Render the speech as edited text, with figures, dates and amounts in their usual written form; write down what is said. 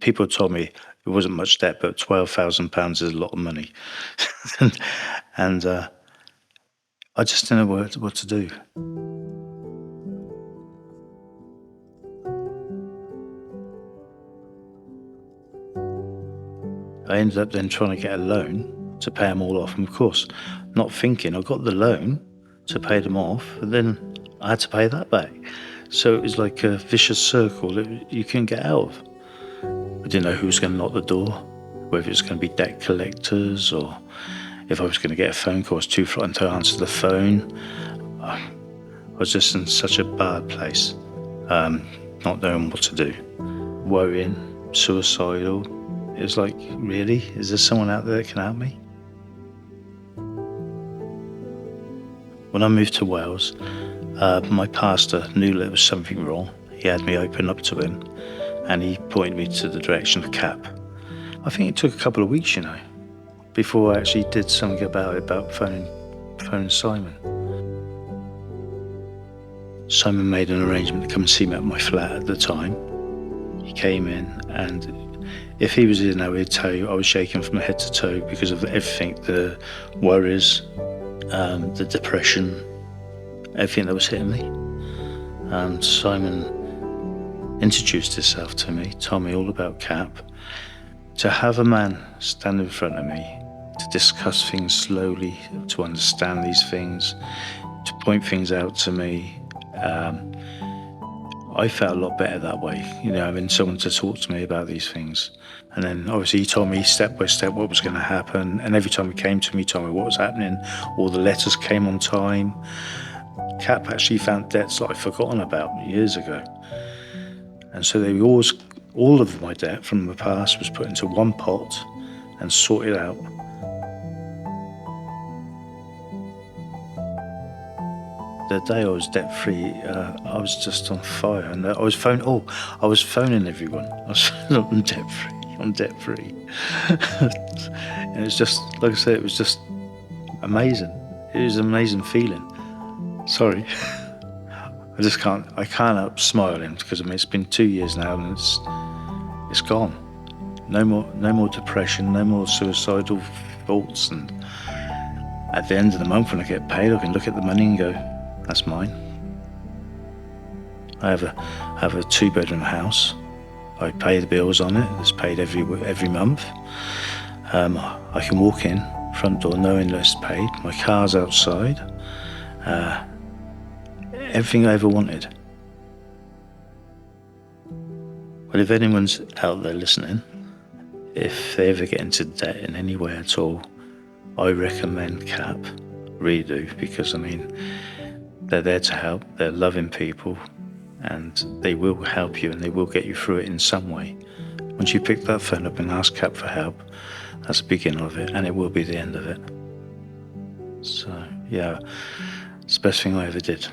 people told me it wasn't much debt, but £12,000 is a lot of money. and I just didn't know what to do. I ended up then trying to get a loan to pay them all off. And of course, not thinking, I got the loan to pay them off, and then I had to pay that back. So it was like a vicious circle that you couldn't get out of. I didn't know who was going to knock the door, whether it was going to be debt collectors or if I was going to get a phone call. I was too frightened to answer the phone. I was just in such a bad place, not knowing what to do, worrying, suicidal. It was like, really? Is there someone out there that can help me? When I moved to Wales, my pastor knew there was something wrong. He had me open up to him, and he pointed me to the direction of CAP. I think it took a couple of weeks, before I actually did something about phoning Simon. Simon made an arrangement to come and see me at my flat at the time. He came in, and if he was in there, he'd tell you I was shaking from head to toe because of everything, the worries, the depression, everything that was hitting me. And Simon introduced himself to me, told me all about CAP. To have a man stand in front of me, to discuss things slowly, to understand these things, to point things out to me, I felt a lot better that way, having someone to talk to me about these things. And then obviously he told me step by step what was going to happen. And every time he came to me, he told me what was happening. All the letters came on time. CAP actually found debts that I'd forgotten about years ago. And so all of my debt from the past was put into one pot and sorted out. The day I was debt-free, I was just on fire, and I was phoning everyone. I was I'm debt-free. And it's just, like I said, it was just amazing. It was an amazing feeling. Sorry. I can't help smiling because it's been 2 years now, and it's gone. No more depression, no more suicidal thoughts, and at the end of the month when I get paid, I can look at the money and go, that's mine. I have a 2-bedroom house. I pay the bills on it. It's paid every month. I can walk in front door knowing that it's paid. My car's outside. Everything I ever wanted. Well, if anyone's out there listening, if they ever get into debt in any way at all, I recommend CAP. Really do, because they're there to help. They're loving people, and they will help you, and they will get you through it in some way. Once you pick that phone up and ask CAP for help, that's the beginning of it, and it will be the end of it. So, yeah, it's the best thing I ever did.